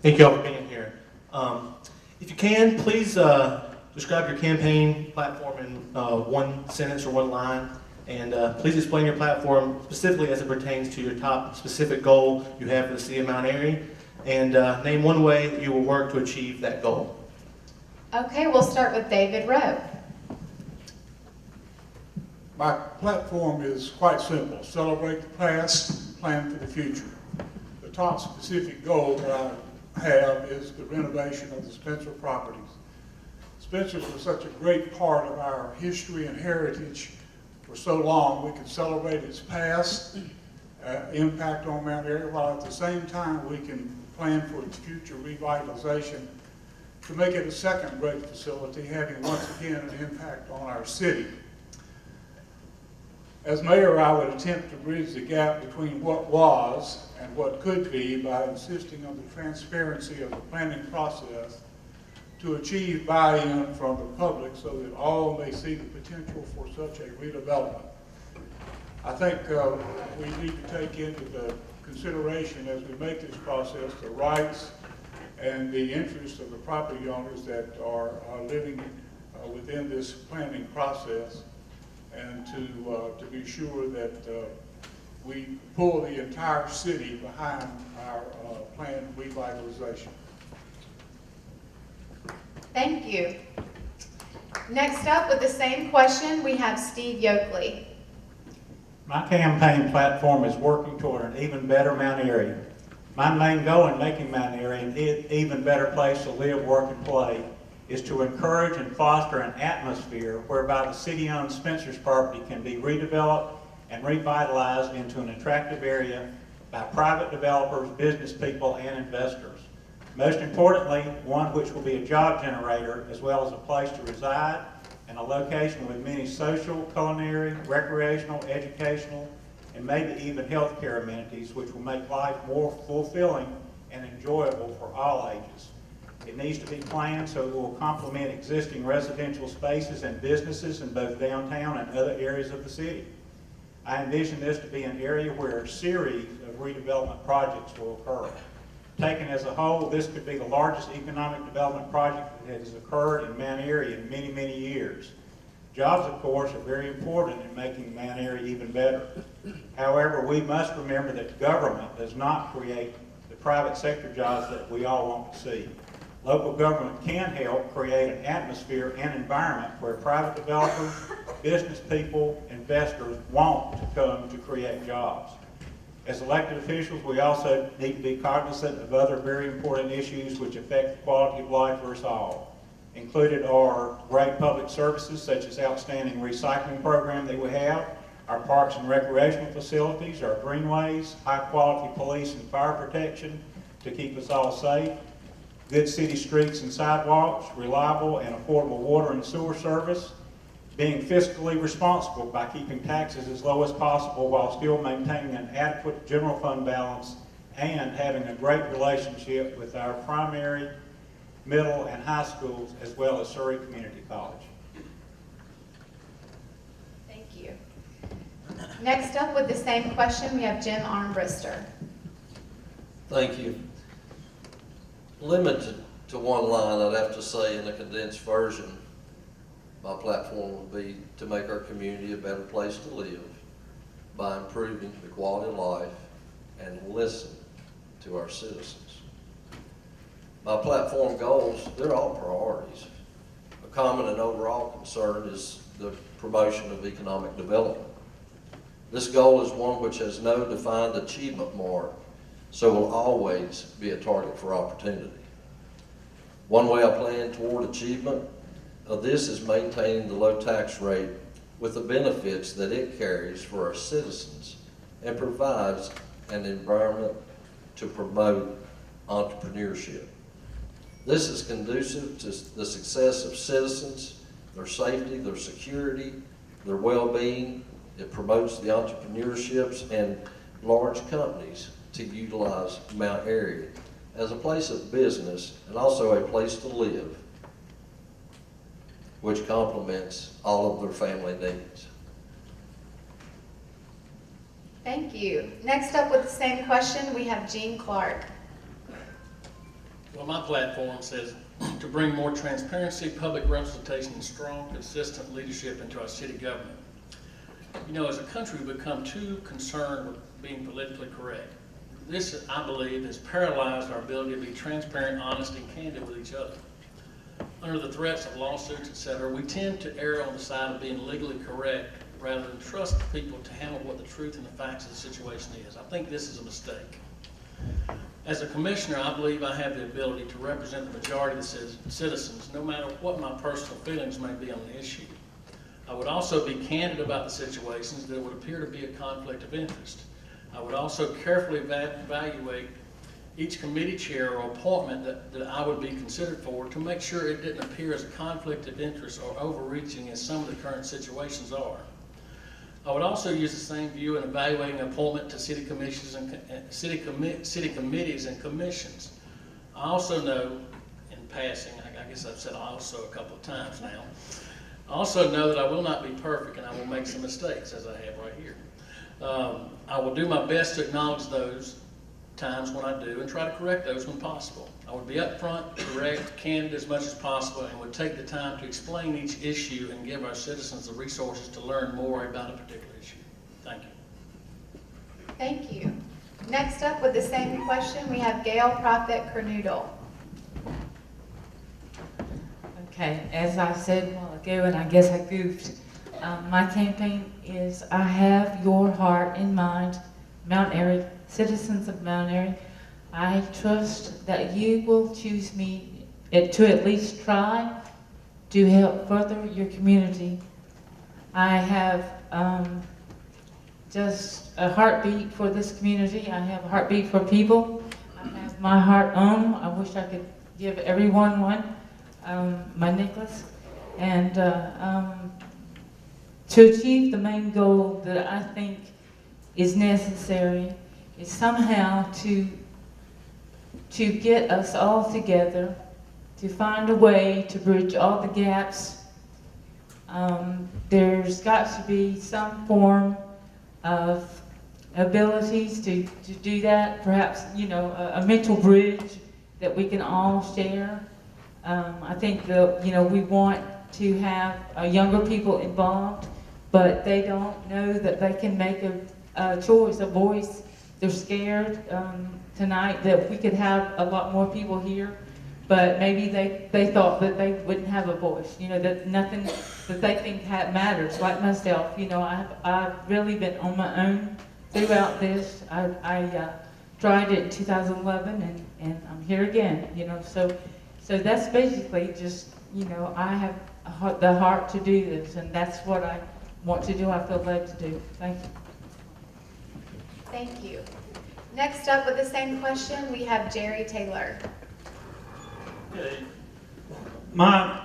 Thank you all for being here. If you can, please describe your campaign platform in one sentence or one line, and please explain your platform specifically as it pertains to your top specific goal you have for the City of Mount Airy, and name one way that you will work to achieve that goal. Okay, we'll start with David Rowe. My platform is quite simple: celebrate the past, plan for the future. The top specific goal that I have is the renovation of the Spencer properties. Spencer was such a great part of our history and heritage for so long. We can celebrate its past impact on Mount Airy, while at the same time we can plan for its future revitalization to make it a second great facility, having once again an impact on our city. As mayor, I would attempt to bridge the gap between what was and what could be by insisting on the transparency of the planning process to achieve buy-in from the public so that all may see the potential for such a redevelopment. I think we need to take into the consideration as we make this process the rights and the interests of the property owners that are living within this planning process, and to be sure that we pull the entire city behind our planned revitalization. Thank you. Next up, with the same question, we have Steve Yoakley. My campaign platform is working toward an even better Mount Airy. My main goal in making Mount Airy an even better place to live, work, and play is to encourage and foster an atmosphere whereby the city-owned Spencer's property can be redeveloped and revitalized into an attractive area by private developers, business people, and investors. Most importantly, one which will be a job generator as well as a place to reside and a location with many social, culinary, recreational, educational, and maybe even healthcare amenities, which will make life more fulfilling and enjoyable for all ages. It needs to be planned so it will complement existing residential spaces and businesses in both downtown and other areas of the city. I envision this to be an area where a series of redevelopment projects will occur. Taken as a whole, this could be the largest economic development project that has occurred in Mount Airy in many, many years. Jobs, of course, are very important in making Mount Airy even better. However, we must remember that government does not create the private sector jobs that we all want to see. Local government can help create an atmosphere and environment where private developers, business people, investors want to come to create jobs. As elected officials, we also need to be cognizant of other very important issues which affect the quality of life for us all. Included are great public services such as outstanding recycling program that we have, our parks and recreational facilities, our greenways, high quality police and fire protection to keep us all safe, good city streets and sidewalks, reliable and affordable water and sewer service, being fiscally responsible by keeping taxes as low as possible while still maintaining an adequate general fund balance, and having a great relationship with our primary, middle, and high schools, as well as Surrey Community College. Thank you. Next up, with the same question, we have Jim Armbruster. Thank you. Limited to one line, I'd have to say in a condensed version, my platform would be to make our community a better place to live by improving the quality of life and listen to our citizens. My platform goals, they're all priorities. A common and overall concern is the promotion of economic development. This goal is one which has no defined achievement mark, so will always be a target for opportunity. One way I plan toward achievement of this is maintaining the low tax rate with the benefits that it carries for our citizens and provides an environment to promote entrepreneurship. This is conducive to the success of citizens, their safety, their security, their well-being. It promotes the entrepreneurships and large companies to utilize Mount Airy as a place of business and also a place to live, which complements all of their family needs. Thank you. Next up, with the same question, we have Gene Clark. Well, my platform says to bring more transparency, public representation, and strong, consistent leadership into our city government. You know, as a country, we've become too concerned with being politically correct. This, I believe, has paralyzed our ability to be transparent, honest, and candid with each other. Under the threats of lawsuits, etc., we tend to err on the side of being legally correct rather than trust people to handle what the truth and the facts of the situation is. I think this is a mistake. As a commissioner, I believe I have the ability to represent the majority of the citizens, no matter what my personal feelings may be on the issue. I would also be candid about the situations that would appear to be a conflict of interest. I would also carefully evaluate each committee chair or appointment that I would be considered for to make sure it didn't appear as a conflict of interest or overreaching as some of the current situations are. I would also use the same view in evaluating appointment to city commissions and city committees and commissions. I also know, in passing, I guess I've said also a couple of times now, I also know that I will not be perfect and I will make some mistakes, as I have right here. I will do my best to acknowledge those times when I do and try to correct those when possible. I would be upfront, direct, candid as much as possible, and would take the time to explain each issue and give our citizens the resources to learn more about a particular issue. Thank you. Thank you. Next up with the same question, we have Gail Prophet Kernoodle. Okay, as I said a while ago, and I guess I goofed, my campaign is I have your heart in mind, Mount Airy, citizens of Mount Airy. I trust that you will choose me to at least try to help further your community. I have just a heartbeat for this community. I have a heartbeat for people. I have my heart on. I wish I could give everyone one, my necklace. And to achieve the main goal that I think is necessary is somehow to get us all together, to find a way to bridge all the gaps. There's got to be some form of abilities to do that, perhaps, you know, a mental bridge that we can all share. I think that, you know, we want to have younger people involved, but they don't know that they can make a choice, a voice. They're scared tonight that we could have a lot more people here, but maybe they thought that they wouldn't have a voice, you know, that nothing that they think matters, like myself. You know, I've really been on my own throughout this. I tried it in 2011 and I'm here again, you know, so that's basically just, you know, I have the heart to do this, and that's what I want to do, I feel led to do. Thank you. Thank you. Next up with the same question, we have Jerry Taylor. Okay. My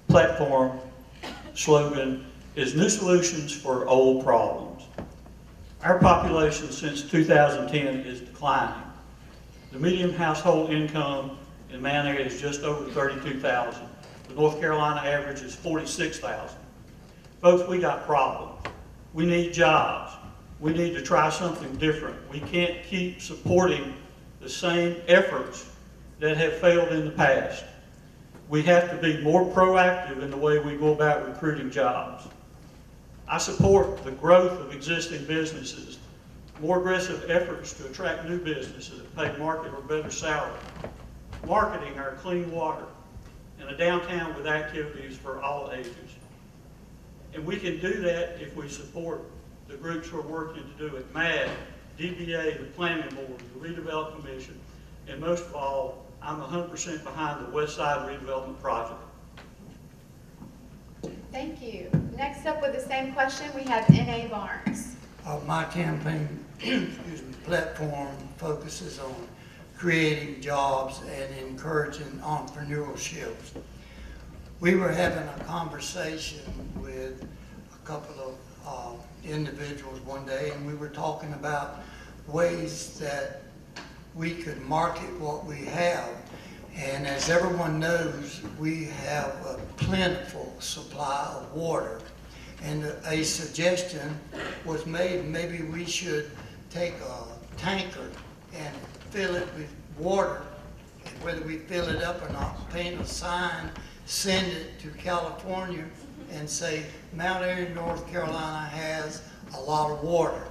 platform slogan is New Solutions for Old Problems. Our population since 2010 is declining. The median household income in Mount Airy is just over $32,000. The North Carolina average is $46,000. Folks, we got problems. We need jobs. We need to try something different. We can't keep supporting the same efforts that have failed in the past. We have to be more proactive in the way we go about recruiting jobs. I support the growth of existing businesses, more aggressive efforts to attract new businesses that pay market or better salary, marketing our clean water, and a downtown with activities for all ages. And we can do that if we support the groups who are working to do it, MAD, DBA, the Planning Board, the Redevelopment Commission, and most of all, I'm 100% behind the West Side Redevelopment Project. Thank you. Next up with the same question, we have N.A. Barnes. My campaign platform focuses on creating jobs and encouraging entrepreneurship. We were having a conversation with a couple of individuals one day, and we were talking about ways that we could market what we have. And as everyone knows, we have a plentiful supply of water. And a suggestion was made, maybe we should take a tanker and fill it with water and whether we fill it up or not, paint a sign, send it to California and say, Mount Airy, North Carolina has a lot of water.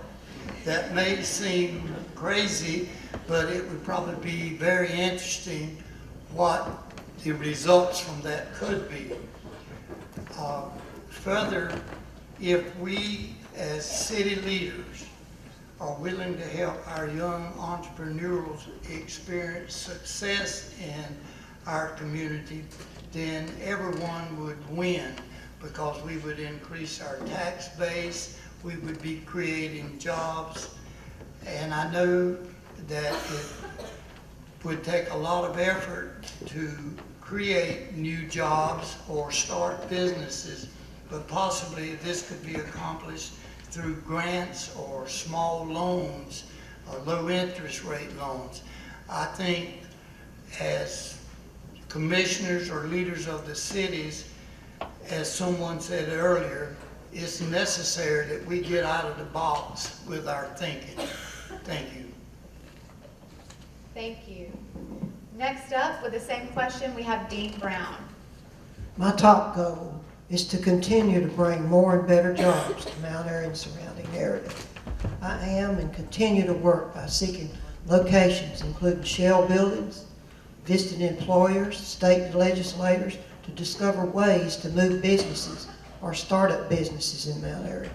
That may seem crazy, but it would probably be very interesting what the results from that could be. Further, if we as city leaders are willing to help our young entrepreneurs experience success in our community, then everyone would win, because we would increase our tax base, we would be creating jobs, and I know that it would take a lot of effort to create new jobs or start businesses, but possibly this could be accomplished through grants or small loans or low interest rate loans. I think as commissioners or leaders of the cities, as someone said earlier, it's necessary that we get out of the box with our thinking. Thank you. Thank you. Next up, with the same question, we have Dean Brown. My top goal is to continue to bring more and better jobs to Mount Airy and surrounding area. I am and continue to work by seeking locations including shell buildings, visiting employers, state legislators to discover ways to move businesses or start up businesses in Mount Airy.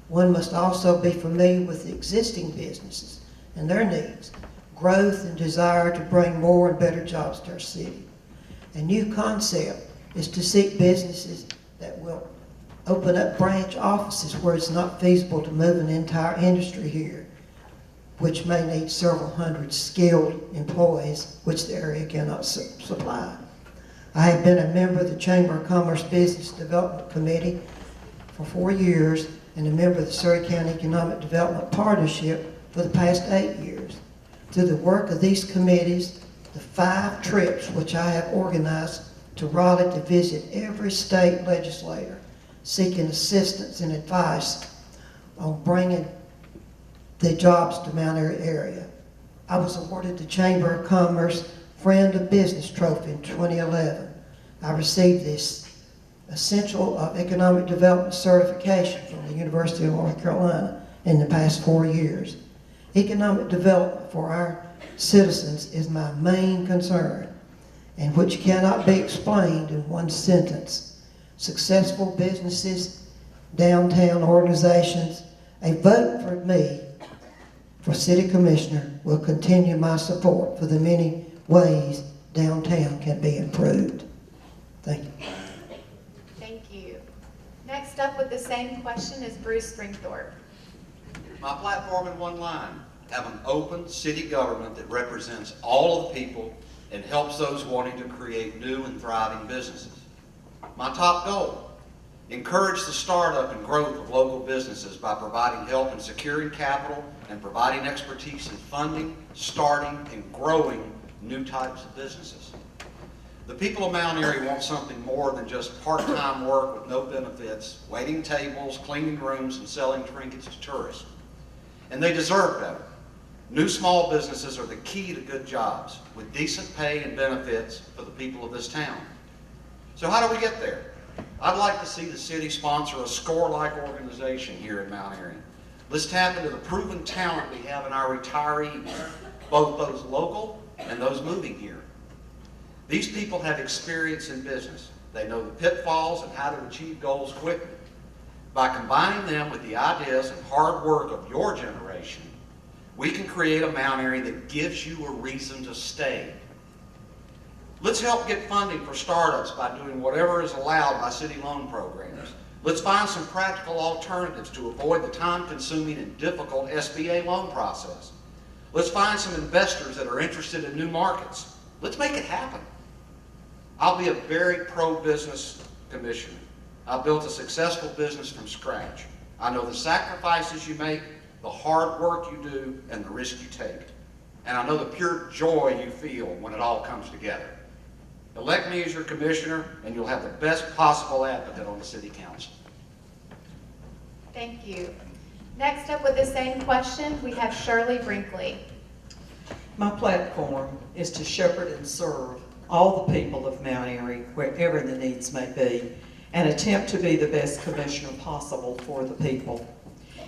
One must also be familiar with the existing businesses and their needs, growth and desire to bring more and better jobs to our city. A new concept is to seek businesses that will open up branch offices where it's not feasible to move an entire industry here, which may need several hundred skilled employees, which the area cannot supply. I have been a member of the Chamber of Commerce Business Development Committee for 4 years and a member of the Surrey County Economic Development Partnership for the past 8 years. Through the work of these committees, the 5 trips which I have organized to Raleigh to visit every state legislator, seeking assistance and advice on bringing the jobs to Mount Airy area. I was awarded the Chamber of Commerce Friend of Business Trophy in 2011. I received this Essential Economic Development certification from the University of North Carolina in the past 4 years. Economic development for our citizens is my main concern, and which cannot be explained in one sentence. Successful businesses, downtown organizations, a vote for me for City Commissioner will continue my support for the many ways downtown can be improved. Thank you. Thank you. Next up with the same question is Bruce Springthorpe. My platform in one line: have an open city government that represents all of the people and helps those wanting to create new and thriving businesses. My top goal: encourage the startup and growth of local businesses by providing help in securing capital and providing expertise in funding, starting, and growing new types of businesses. The people of Mount Airy want something more than just part-time work with no benefits, waiting tables, cleaning rooms, and selling trinkets to tourists. And they deserve better. New small businesses are the key to good jobs with decent pay and benefits for the people of this town. So how do we get there? I'd like to see the city sponsor a SCORE-like organization here in Mount Airy. Let's tap into the proven talent we have in our retirees, both those local and those moving here. These people have experience in business. They know the pitfalls and how to achieve goals quickly. By combining them with the ideas and hard work of your generation, we can create a Mount Airy that gives you a reason to stay. Let's help get funding for startups by doing whatever is allowed by city loan programs. Let's find some practical alternatives to avoid the time-consuming and difficult SBA loan process. Let's find some investors that are interested in new markets. Let's make it happen. I'll be a very pro-business commissioner. I built a successful business from scratch. I know the sacrifices you make, the hard work you do, and the risk you take. And I know the pure joy you feel when it all comes together. Elect me as your commissioner, and you'll have the best possible advocate on the city council. Thank you. Next up with the same question, we have Shirley Brinkley. My platform is to shepherd and serve all the people of Mount Airy, wherever the needs may be, and attempt to be the best commissioner possible for the people.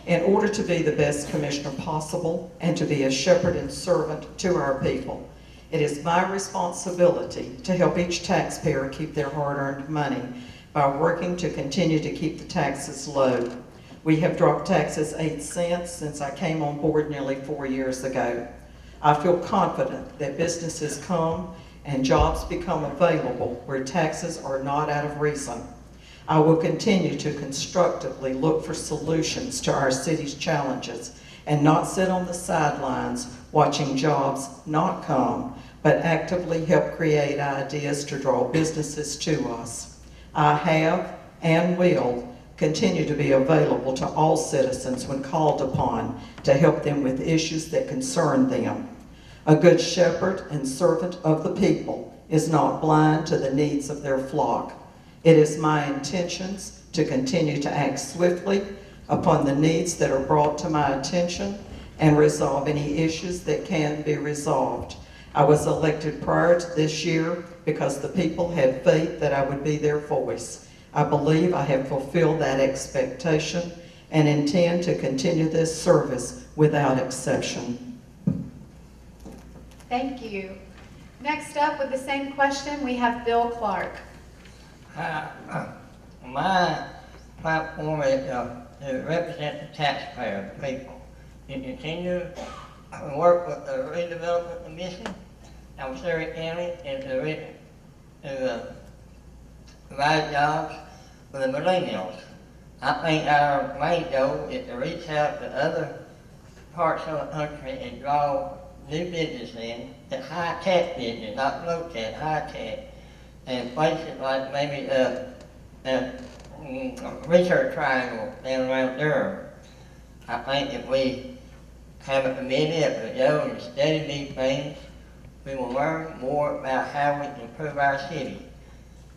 In order to be the best commissioner possible and to be a shepherd and servant to our people, it is my responsibility to help each taxpayer keep their hard-earned money by working to continue to keep the taxes low. We have dropped taxes 8 cents since I came on board nearly 4 years ago. I feel confident that businesses come and jobs become available where taxes are not out of reason. I will continue to constructively look for solutions to our city's challenges and not sit on the sidelines watching jobs not come, but actively help create ideas to draw businesses to us. I have and will continue to be available to all citizens when called upon to help them with issues that concern them. A good shepherd and servant of the people is not blind to the needs of their flock. It is my intentions to continue to act swiftly upon the needs that are brought to my attention and resolve any issues that can be resolved. I was elected prior to this year because the people had faith that I would be their voice. I believe I have fulfilled that expectation and intend to continue this service without exception. Thank you. Next up with the same question, we have Bill Clark. My platform is to represent the taxpayer, the people. To continue to work with the redevelopment commission of Surrey County and to provide jobs for the millennials. I think our main goal is to reach out to other parts of the country and draw new business in, that's high-tech business, not low-tech, high-tech, and places like maybe Research Triangle down around Durham. I think if we have a committee that will go and study these things, we will learn more about how we can improve our city.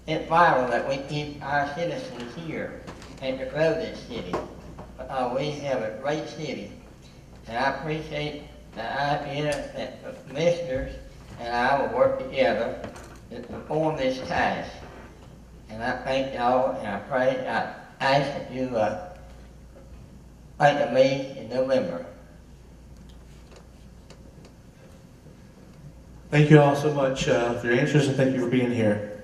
It's vital that we keep our citizens here and to grow this city. We have a great city, and I appreciate the idea that the commissioners and I will work together to perform this task. And I thank y'all, and I pray, I ask that you think of me in November. Thank you all so much for your answers, and thank you for being here.